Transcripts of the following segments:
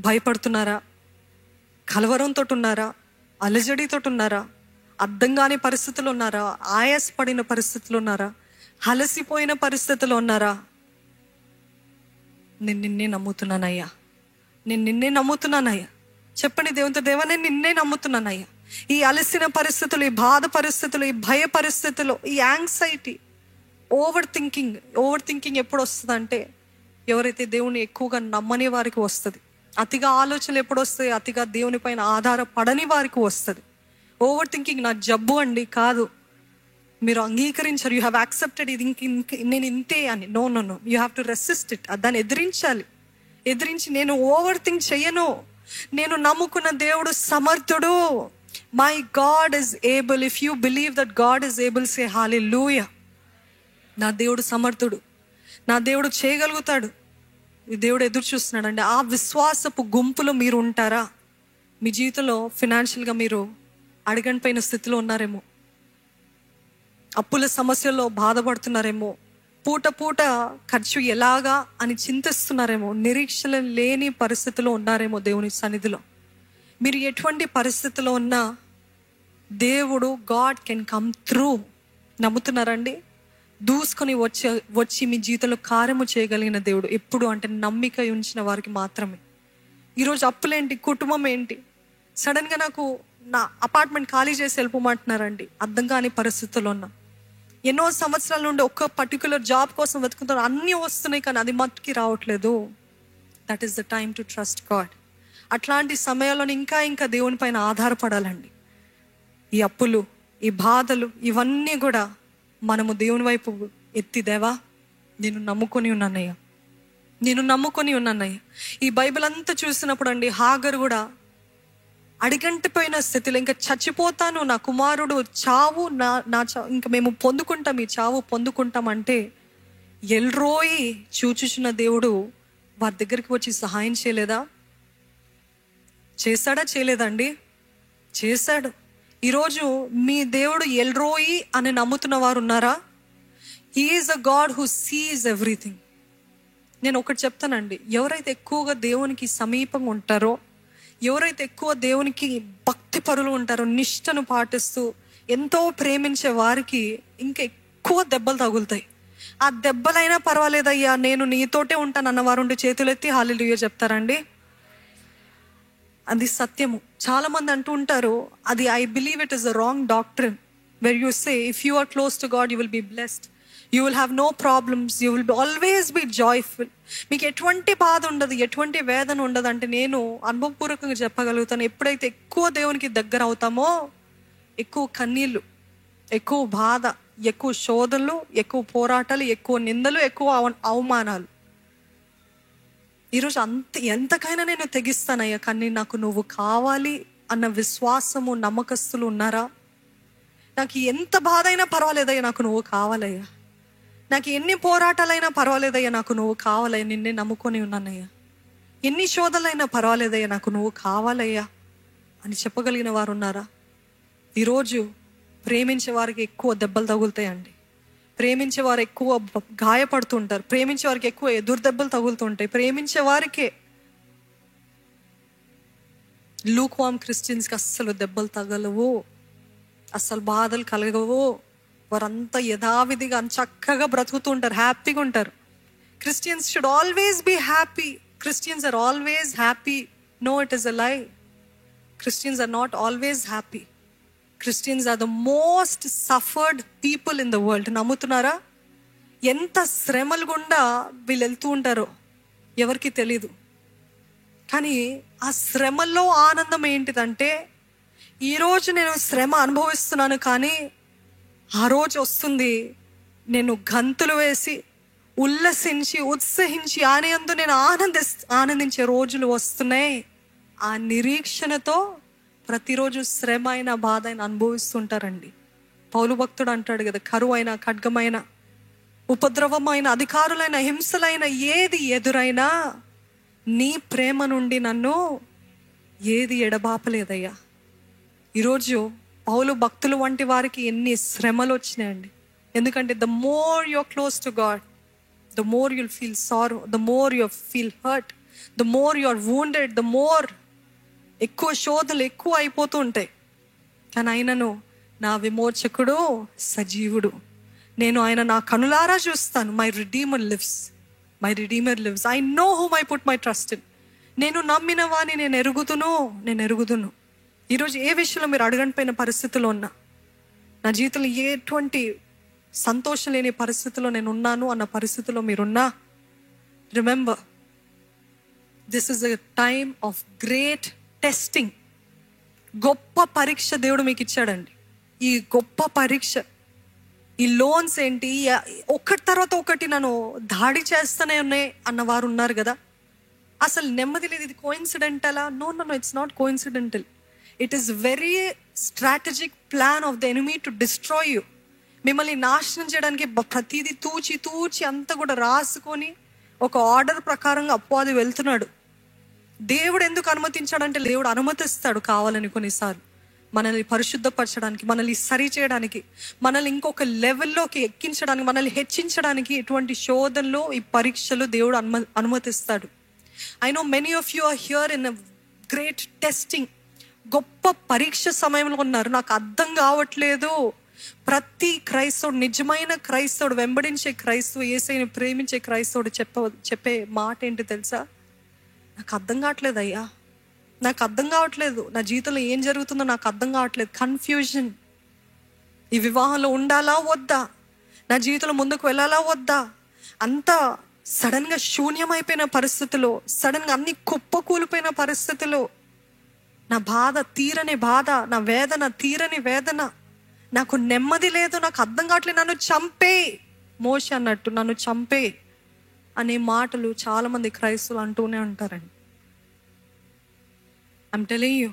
భయపడుతున్నారా? కలవరంతో ఉన్నారా? అలజడితో ఉన్నారా? అర్థం కాని పరిస్థితులు ఉన్నారా? ఆయాసపడిన పరిస్థితులు ఉన్నారా? అలసిపోయిన పరిస్థితులు ఉన్నారా? నేను నిన్నే నమ్ముతున్నానయ్యా, నేను నిన్నే నమ్ముతున్నానయ్యా. చెప్పండి దేవునితో, దేవా నేను నిన్నే నమ్ముతున్నానయ్యా. ఈ అలసిన పరిస్థితులు, ఈ బాధ పరిస్థితులు, ఈ భయ పరిస్థితులు, ఈ యాంగ్జైటీ, ఓవర్ థింకింగ్ ఎప్పుడు వస్తుంది అంటే ఎవరైతే దేవుని ఎక్కువగా నమ్మని వారికి వస్తుంది. అతిగా ఆలోచనలు ఎప్పుడు వస్తాయి? అతిగా దేవుని పైన ఆధారపడని వారికి వస్తుంది. ఓవర్ థింకింగ్ నా జబ్బు అండి కాదు. మీరు అంగీకరించారు, యూ హ్యావ్ యాక్సెప్టెడ్ ఇది నేను ఇంతే అని. No, you have to resist it. దాన్ని ఎదిరించి నేను ఓవర్ థింక్ చెయ్యను. నేను నమ్ముకున్న దేవుడు సమర్థుడు. My God is able. If you believe that God is able, say hallelujah. నా దేవుడు సమర్థుడు, నా దేవుడు చేయగలుగుతాడు. ఈ దేవుడు ఎదురు చూస్తున్నాడు అండి. ఆ విశ్వాసపు గుంపులో మీరు ఉంటారా? మీ జీవితంలో ఫినాన్షియల్గా మీరు అడగనిపోయిన స్థితిలో ఉన్నారేమో, అప్పుల సమస్యల్లో బాధపడుతున్నారేమో, పూట ఖర్చు ఎలాగా అని చింతిస్తున్నారేమో, నిరీక్షణ లేని పరిస్థితిలో ఉన్నారేమో. దేవుని సన్నిధిలో మీరు ఎటువంటి పరిస్థితిలో ఉన్నా దేవుడు, గాడ్ కెన్ కమ్ త్రూ. నమ్ముతున్నారండి? దూసుకొని వచ్చి మీ జీవితంలో కార్యము చేయగలిగిన దేవుడు ఎప్పుడు అంటే నమ్మిక ఉంచిన వారికి మాత్రమే. ఈరోజు అప్పులేంటి, కుటుంబం ఏంటి, సడన్గా నాకు నా అపార్ట్మెంట్ ఖాళీ చేసి వెళ్ళిపోమంటున్నారండి. అర్థం కాని పరిస్థితుల్లో ఉన్నా, ఎన్నో సంవత్సరాల నుండి ఒక్క పర్టికులర్ జాబ్ కోసం వెతుకుతారు, అన్నీ వస్తున్నాయి కానీ అది మట్టుకి రావట్లేదు. That is the time to trust God. అట్లాంటి సమయాల్లో ఇంకా దేవుని పైన ఆధారపడాలండి. ఈ అప్పులు, ఈ బాధలు, ఇవన్నీ కూడా మనము దేవుని వైపు ఎత్తి, దేవా నేను నమ్ముకొని ఉన్నానయ్యా. ఈ బైబిల్ అంతా చూసినప్పుడు అండి, హాగరు కూడా అడిగంటిపోయిన స్థితిలో, ఇంకా చచ్చిపోతాను, నా కుమారుడు చావు, నా ఇంకా మేము పొందుకుంటాం, ఈ చావు పొందుకుంటామంటే ఎల్రోయి చూచుచున్న దేవుడు వారి దగ్గరికి వచ్చి సహాయం చేయలేదా? చేశాడా? చేయలేదండి? చేశాడు. ఈరోజు మీ దేవుడు ఎల్రోయి అని నమ్ముతున్న వారు ఉన్నారా? He is a God who seize everything. నేను ఒకటి చెప్తానండి, ఎవరైతే ఎక్కువగా దేవునికి సమీపంగా ఉంటారో, ఎవరైతే ఎక్కువ దేవునికి భక్తి పరులు ఉంటారో, నిష్టను పాటిస్తూ ఎంతో ప్రేమించే వారికి ఇంకా ఎక్కువ దెబ్బలు తగులుతాయి. ఆ దెబ్బలైనా పర్వాలేదయ్యా, నేను నీతోటే ఉంటాను అన్నవారు ఉండి చేతులెత్తి హల్లెలూయా చెప్తారండి. అది సత్యము. చాలా మంది అంటూ ఉంటారు, అది I believe it is a wrong doctrine where you say if you are close to God you will be blessed, you will have no problems, you will always be joyful. మీకు ఎటువంటి బాధ ఉండదు, ఎటువంటి వేదన ఉండదు అంటే నేను అనుభవపూర్వకంగా చెప్పగలుగుతాను. ఎప్పుడైతే ఎక్కువ దేవునికి దగ్గర అవుతామో ఎక్కువ కన్నీళ్ళు, ఎక్కువ బాధ, ఎక్కువ శోధనలు, ఎక్కువ పోరాటాలు, ఎక్కువ నిందలు, ఎక్కువ అవమానాలు. ఈరోజు ఎంతకైనా నేను తెగిస్తానయ్యా, కానీ నాకు నువ్వు కావాలి అన్న విశ్వాసము, నమ్మకస్తులు ఉన్నారా? నాకు ఎంత బాధ అయినా పర్వాలేదయ్యా, నాకు నువ్వు కావాలయ్యా. నాకు ఎన్ని పోరాటాలైనా పర్వాలేదయ్యా, నాకు నువ్వు కావాలయ్యా, నిన్నే నమ్ముకొని ఉన్నానయ్యా. ఎన్ని శోధనలైనా పర్వాలేదయ్యా, నాకు నువ్వు కావాలయ్యా అని చెప్పగలిగిన వారు ఉన్నారా? ఈరోజు ప్రేమించే వారికి ఎక్కువ దెబ్బలు తగులుతాయండి. ప్రేమించే వారు ఎక్కువ గాయపడుతుంటారు. ప్రేమించే వారికి ఎక్కువ ఎదురు దెబ్బలు తగులుతుంటాయి. ప్రేమించే వారికే. లూక్వామ్ క్రిస్టియన్స్కి అస్సలు దెబ్బలు తగలవు, అస్సలు బాధలు కలగవు. వారంతా యథావిధిగా చక్కగా బ్రతుకుతూ ఉంటారు, హ్యాపీగా ఉంటారు. Christians should always be happy. Christians are always happy. No, it is a lie. Christians are not always happy. Christians are the most suffered people in the world. నమ్ముతున్నారా? ఎంత శ్రమలు గుండా వీళ్ళు వెళ్తూ ఉంటారో ఎవరికి తెలీదు. కానీ ఆ శ్రమల్లో ఆనందం ఏంటిదంటే, ఈరోజు నేను శ్రమ అనుభవిస్తున్నాను కానీ ఆ రోజు వస్తుంది, నేను గంతులు వేసి ఉల్లసించి ఉత్సహించి ఆయనయందు నేను ఆనందించే రోజులు వస్తున్నాయి. ఆ నిరీక్షణతో ప్రతిరోజు శ్రమ అయిన బాధ అయినా అనుభవిస్తుంటారండి. పౌలు భక్తుడు అంటాడు కదా, కరువు అయినా, ఖడ్గమైన, ఉపద్రవమైన, అధికారులైన, హింసలైన ఏది ఎదురైనా నీ ప్రేమ నుండి నన్ను ఏది ఎడబాపలేదయ్యా. ఈరోజు పౌలు భక్తులు వంటి వారికి ఎన్ని శ్రమలు వచ్చినాయండి. ఎందుకంటే the more you're close to God, the more you'll feel sorrow, the more you feel hurt, the more you are wounded, the more ఎక్కువ శోధనలు ఎక్కువ అయిపోతూ ఉంటాయి. కానీ ఆయనను నా విమోచకుడు సజీవుడు, నేను ఆయన నా కనులారా చూస్తాను. My redeemer lives, my redeemer lives, I know whom I put my trust in. నేను నమ్మిన వాని నేను ఎరుగుదును. ఈరోజు ఏ విషయంలో మీరు అడగనిపోయిన పరిస్థితిలో ఉన్నా, నా జీవితంలో ఎటువంటి సంతోషం లేని పరిస్థితిలో నేను ఉన్నాను అన్న పరిస్థితిలో మీరున్నా, remember this is a time of great testing. గొప్ప పరీక్ష దేవుడు మీకు ఇచ్చాడండి. ఈ గొప్ప పరీక్ష, ఈ లోన్స్ ఏంటి, ఒకటి తర్వాత ఒకటి నన్ను దాడి చేస్తూనే ఉన్నాయి అన్నవారు ఉన్నారు కదా. అసలు నెమ్మది లేదు. ఇది కోయిన్సిడెంటలా? No, it's not coincidental. It is very strategic plan of the enemy to destroy you. మిమ్మల్ని నాశనం చేయడానికి ప్రతిదీ తూచి అంతా కూడా రాసుకొని ఒక ఆర్డర్ ప్రకారంగా అపవాది వెళ్తున్నాడు. దేవుడు ఎందుకు అనుమతించాడంటే, దేవుడు అనుమతిస్తాడు కావాలని కొన్నిసార్లు మనల్ని పరిశుద్ధపరచడానికి, మనల్ని సరి చేయడానికి, మనల్ని ఇంకొక లెవెల్లోకి ఎక్కించడానికి, మనల్ని హెచ్చించడానికి ఇటువంటి శోధనలు, ఈ పరీక్షలు దేవుడు అనుమతిస్తాడు. I know many of you are here in a great testing. గొప్ప పరీక్ష సమయంలో ఉన్నారు. నాకు అర్థం కావట్లేదు. ప్రతి క్రైస్తవుడు, నిజమైన క్రైస్తవుడు, వెంబడించే క్రైస్తవు, యేసయ్యని ప్రేమించే క్రైస్తవుడు చెప్పే మాట ఏంటి తెలుసా? నాకు అర్థం కావట్లేదు అయ్యా, నాకు అర్థం కావట్లేదు, నా జీవితంలో ఏం జరుగుతుందో నాకు అర్థం కావట్లేదు. కన్ఫ్యూజన్. ఈ వివాహంలో ఉండాలా వద్దా, నా జీవితంలో ముందుకు వెళ్ళాలా వద్దా, అంతా సడన్గా శూన్యమైపోయిన పరిస్థితిలో, సడన్గా అన్ని కుప్పకూలిపోయిన పరిస్థితిలో, నా బాధ తీరని బాధ, నా వేదన తీరని వేదన, నాకు నెమ్మది లేదు, నాకు అర్థం కావట్లేదు, నన్ను చంపే, మోషే అన్నట్టు నన్ను చంపే అనే మాటలు చాలా మంది క్రైస్తవులు అంటూనే ఉంటారండి. I'm telling you,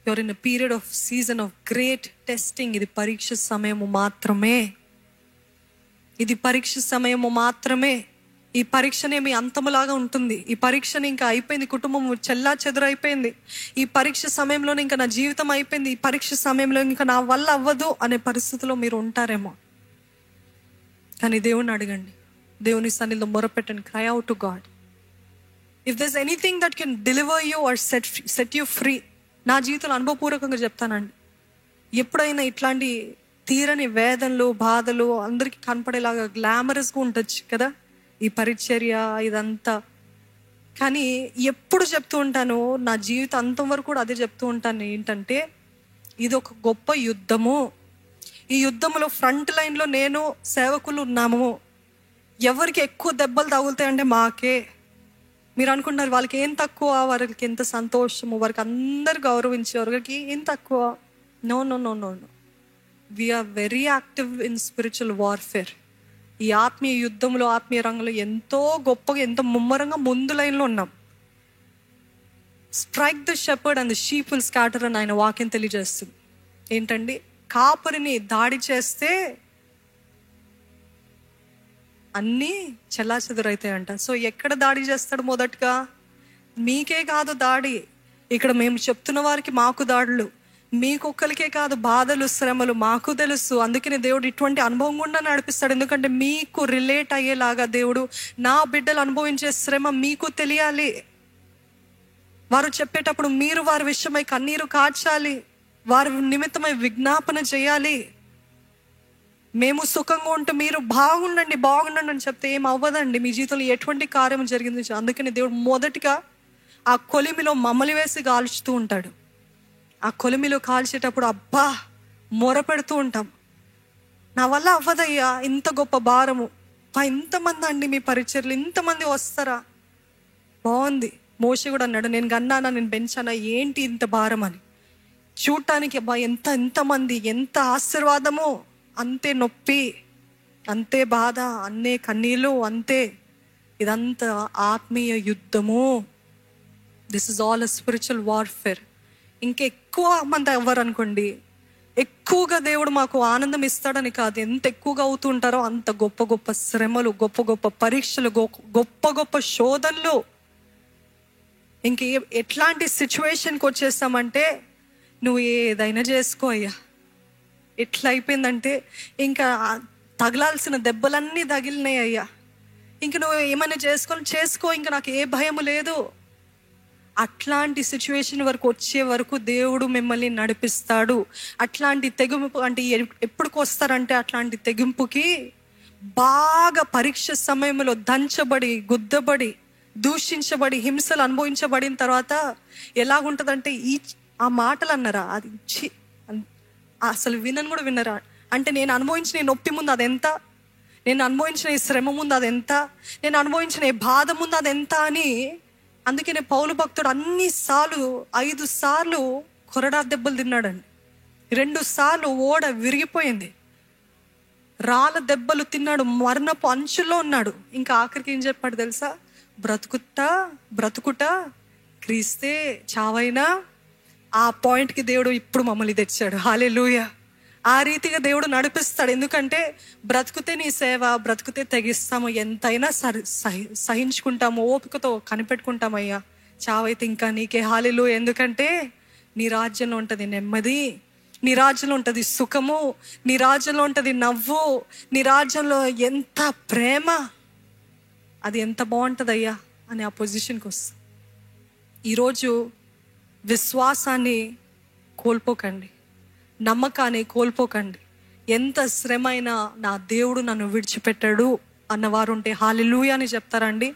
you're in a period of season of great testing. ఇది పరీక్ష సమయము మాత్రమే. ఇది పరీక్ష సమయము మాత్రమే. ఈ పరీక్షనే మీ అంతములాగా ఉంటుంది. ఈ పరీక్షని ఇంకా అయిపోయింది, కుటుంబం చెల్లా చెదురైపోయింది, ఈ పరీక్ష సమయంలో ఇంకా నా జీవితం అయిపోయింది, ఈ పరీక్ష సమయంలో ఇంకా నా వల్ల అవ్వదు అనే పరిస్థితిలో మీరు ఉంటారేమో. కానీ దేవుణ్ణి అడగండి, దేవుని సన్నిధిలో మొరపెట్టండి. Cry out to God. If there's anything that can deliver you or set you free. నా జీవితంలో అనుభవపూర్వకంగా చెప్తానండి, ఎప్పుడైనా ఇట్లాంటి తీరని వేదనలు, బాధలు అందరికీ కనపడేలాగా గ్లామరస్గా ఉండొచ్చు కదా ఈ పరిచర్య ఇదంతా, కానీ ఎప్పుడు చెప్తూ ఉంటాను, నా జీవితం అంతం వరకు కూడా అదే చెప్తూ ఉంటాను, ఏంటంటే ఇది ఒక గొప్ప యుద్ధము. ఈ యుద్ధంలో ఫ్రంట్ లైన్లో నేను సేవకులు ఉన్నాము. ఎవరికి ఎక్కువ దెబ్బలు తగులుతాయంటే మాకే. మీరు అనుకుంటున్నారు వాళ్ళకి ఏం తక్కువ, వారికి ఎంత సంతోషము, వారికి అందరు గౌరవించే వారికి ఏం తక్కువ. No no no no no we are very active in spiritual warfare. ఈ ఆత్మీయ యుద్ధంలో, ఆత్మీయ రంగంలో ఎంతో గొప్పగా, ఎంతో ముమ్మరంగా ముందు లైన్లో ఉన్నాం. Strike the shepherd and the sheep will scatter అని ఆయన వాక్యం తెలియజేస్తుంది. ఏంటండి, కాపరిని దాడి చేస్తే అన్నీ చెల్లాచెదురైతాయంట. సో ఎక్కడ దాడి చేస్తాడు? మొదటగా మీకే కాదు దాడి, ఇక్కడ మేము చెప్తున్న వారికి మాకు దాడులు, మీకొక్కరికే కాదు బాధలు, శ్రమలు మాకు తెలుసు. అందుకనే దేవుడు ఇటువంటి అనుభవం కూడా నడిపిస్తాడు. ఎందుకంటే మీకు రిలేట్ అయ్యేలాగా దేవుడు, నా బిడ్డలు అనుభవించే శ్రమ మీకు తెలియాలి. వారు చెప్పేటప్పుడు మీరు వారి విషయమై కన్నీరు కార్చాలి, వారి నిమిత్తమై విజ్ఞాపన చేయాలి. మేము సుఖంగా ఉంటే మీరు బాగుండండి అని చెప్తే ఏం అవ్వదండి. మీ జీవితంలో ఎటువంటి కార్యం జరిగింది. అందుకని దేవుడు మొదటిగా ఆ కొలిమిలో మమ్మల్ని వేసి కాల్చుతూ ఉంటాడు. ఆ కొలిమిలో కాల్చేటప్పుడు అబ్బా మొర పెడుతూ ఉంటాం, నా వల్ల అవ్వదయ్యా, ఇంత గొప్ప భారము, ఇంతమంది అండి మీ పరిచర్లు, ఇంతమంది వస్తారా, బాగుంది. మోషే కూడా అన్నాడు, నేను కన్నానా, నేను పెంచానా, ఏంటి ఇంత భారం అని. చూడటానికి అబ్బా ఎంతమంది, ఎంత ఆశీర్వాదము, అంతే నొప్పి, అంతే బాధ, అన్నే కన్నీళ్ళు, అంతే. ఇదంతా ఆత్మీయ యుద్ధము. This is all a spiritual warfare. ఇంకెక్కువ మంది అవ్వరు అనుకోండి, ఎక్కువగా దేవుడు మాకు ఆనందం ఇస్తాడని కాదు, ఎంత ఎక్కువగా అవుతూ ఉంటారో అంత గొప్ప గొప్ప శ్రమలు, గొప్ప గొప్ప పరీక్షలు, గొప్ప గొప్ప శోధనలు. ఇంక ఎట్లాంటి సిచ్యువేషన్కి వచ్చేస్తామంటే, నువ్వు ఏదైనా చేసుకో అయ్యా, ఎట్లా అయిపోయిందంటే ఇంకా తగలాల్సిన దెబ్బలన్నీ తగిలినాయి అయ్యా, ఇంక నువ్వు ఏమైనా చేసుకో, ఇంక నాకు ఏ భయము లేదు. అట్లాంటి సిచ్యువేషన్ వరకు వచ్చే వరకు దేవుడు మిమ్మల్ని నడిపిస్తాడు. అట్లాంటి తెగింపు అంటే ఎప్పుడుకి వస్తారంటే, అట్లాంటి తెగింపుకి బాగా పరీక్ష సమయంలో దంచబడి, గుద్దబడి, దూషించబడి, హింసలు అనుభవించబడిన తర్వాత ఎలాగుంటుందంటే, ఆ మాటలు అన్నారా, అది అసలు వినను కూడా విన్నరా. అంటే నేను అనుభవించిన ఈ నొప్పి ముందు అదెంత, నేను అనుభవించిన ఈ శ్రమ ముందు అదెంత, నేను అనుభవించిన ఈ బాధ ముందు అదెంత అని. అందుకనే పౌలు భక్తుడు 5 సార్లు కొరడా దెబ్బలు తిన్నాడండి. 2 సార్లు ఓడ విరిగిపోయింది, రాళ్ళ దెబ్బలు తిన్నాడు, మరణపు అంచుల్లో ఉన్నాడు. ఇంకా ఆఖరికి ఏం చెప్పాడు తెలుసా? బ్రతుకుట క్రీస్తే, చావైనా. ఆ పాయింట్కి దేవుడు ఇప్పుడు మమ్మల్ని తెచ్చాడు. హల్లెలూయా. ఆ రీతిగా దేవుడు నడిపిస్తాడు. ఎందుకంటే బ్రతుకుతే నీ సేవ, బ్రతుకుతే తెగిస్తాము, ఎంతైనా సహించుకుంటాము, ఓపికతో కనిపెట్టుకుంటామయ్యా. చావైతే ఇంకా నీకే. హల్లెలూయా. ఎందుకంటే నీ రాజ్యంలో ఉంటుంది నెమ్మది, నీ రాజ్యంలో ఉంటుంది సుఖము, నీ రాజ్యంలో ఉంటుంది నవ్వు, నీ రాజ్యంలో ఎంత ప్రేమ, అది ఎంత బాగుంటుంది అయ్యా అని ఆ పొజిషన్కి వస్తుంది. ఈరోజు విశ్వాసాన్ని కోల్పోకండి, నమ్మకాన్ని కోల్పోకండి. ఎంత శ్రమైనా నా దేవుడు నన్ను విడిచిపెట్టాడు అన్నవారు ఉంటే హల్లెలూయా అని చెప్తారండి.